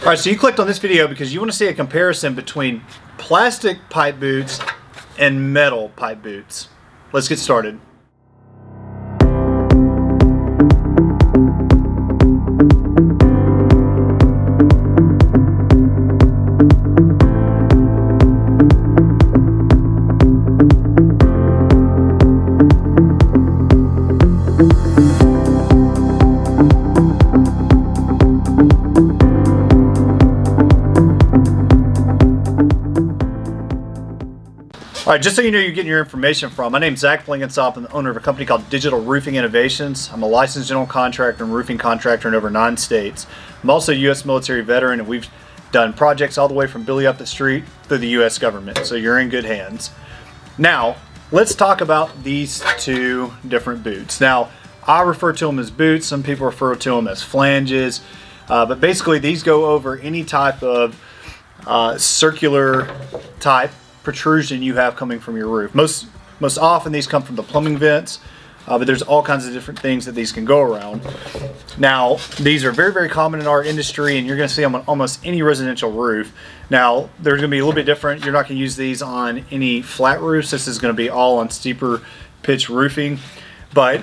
All right, so you clicked on this video because you want to see a comparison between plastic pipe boots and metal pipe boots. Let's get started. All right, just so you know you're getting your information from, my name's Blenkinsopp. I'm the owner of a company called Digital Roofing Innovations. I'm a licensed general contractor and roofing contractor in over 9 states. I'm also a U.S. military veteran, and we've done projects all the way from Billy up the street through the U.S. government, so you're in good hands. Now, let's talk about these two different boots. Now, I refer to them as boots. Some people refer to them as flanges, but basically these go over any type of circular type protrusion you have coming from your roof. Most often these come from the plumbing vents, but there's all kinds of different things that these can go around. Now, these are very, very common in our industry, and you're going to see them on almost any residential roof. Now, they're going to be a little bit different. You're not going to use these on any flat roofs. This is going to be all on steeper pitch roofing. But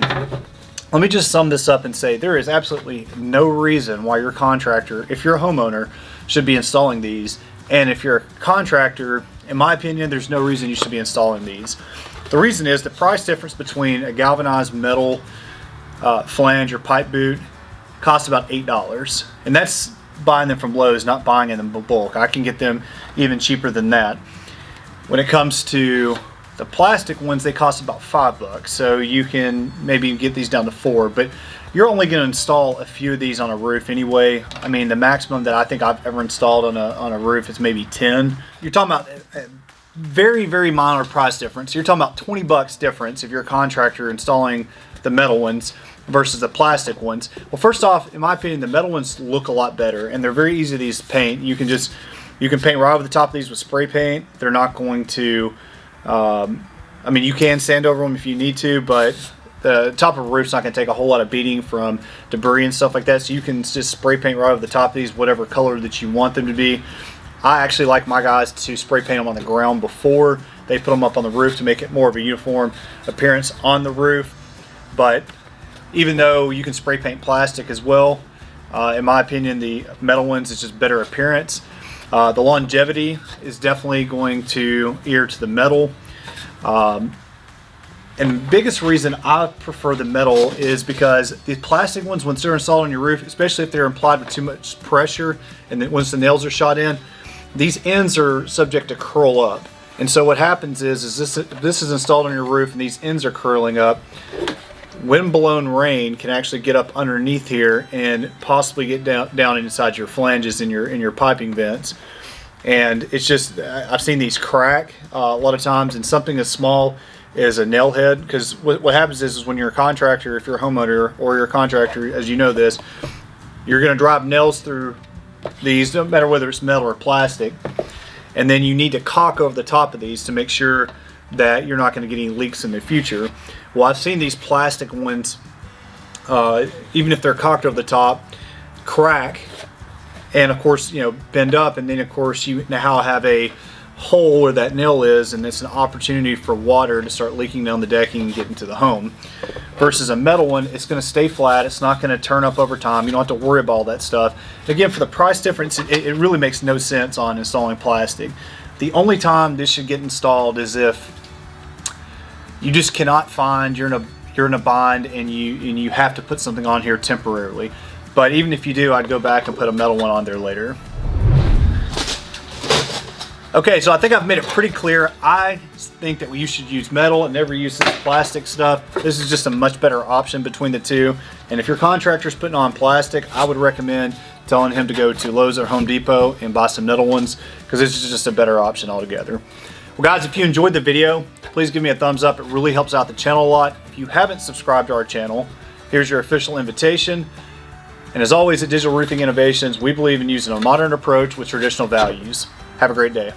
let me just sum this up and say there is absolutely no reason why your contractor, if you're a homeowner, should be installing these. And if you're a contractor, in my opinion, there's no reason you should be installing these. The reason is the price difference between a galvanized metal flange or pipe boot costs about $8. And that's buying them from Lowe's, not buying them in bulk. I can get them even cheaper than that. When it comes to the plastic ones, they cost about $5. So you can maybe get these down to $4. But you're only going to install a few of these on a roof anyway. I mean, the maximum that I think I've ever installed on a roof is maybe 10. You're talking about a very, very minor price difference. You're talking about $20 difference if you're a contractor installing the metal ones versus the plastic ones. Well, first off, in my opinion, the metal ones look a lot better, and they're very easy to paint. You can paint right over the top of these with spray paint. They're not going to, I mean, you can sand over them if you need to, but the top of a roof's not going to take a whole lot of beating from debris and stuff like that, so you can just spray paint right over the top of these, whatever color that you want them to be. I actually like my guys to spray paint them on the ground before they put them up on the roof to make it more of a uniform appearance on the roof. But even though you can spray paint plastic as well, in my opinion, the metal ones is just better appearance. The longevity is definitely going to adhere to the metal. And the biggest reason I prefer the metal is because the plastic ones, once they're installed on your roof, especially if they're applied with too much pressure and then once the nails are shot in, these ends are subject to curl up. And so what happens is this is installed on your roof and these ends are curling up. Wind-blown rain can actually get up underneath here and possibly get down inside your flanges in your piping vents. And it's just, I've seen these crack a lot of times, and something as small is a nail head, because what happens is when you're a contractor, if you're a homeowner or you're a contractor, as you know this, you're going to drive nails through these, no matter whether it's metal or plastic, and then you need to caulk over the top of these to make sure that you're not going to get any leaks in the future. Well, I've seen these plastic ones, even if they're caulked over the top, crack, and of course, you know, bend up, and then of course you now have a hole where that nail is, and it's an opportunity for water to start leaking down the decking and get into the home. Versus a metal one, it's going to stay flat, it's not going to turn up over time, you don't have to worry about all that stuff. Again, for the price difference, it really makes no sense on installing plastic. The only time this should get installed is if you just cannot find, you're in a bind and you have to put something on here temporarily. But even if you do, I'd go back and put a metal one on there later. Okay, so I think I've made it pretty clear. I think that you should use metal and never use this plastic stuff. This is just a much better option between the two. And if your contractor's putting on plastic, I would recommend telling him to go to Lowe's or Home Depot and buy some metal ones, because this is just a better option altogether. Well guys, if you enjoyed the video, please give me a thumbs up. It really helps out the channel a lot. If you haven't subscribed to our channel, here's your official invitation. And as always at Digital Roofing Innovations, we believe in using a modern approach with traditional values. Have a great day.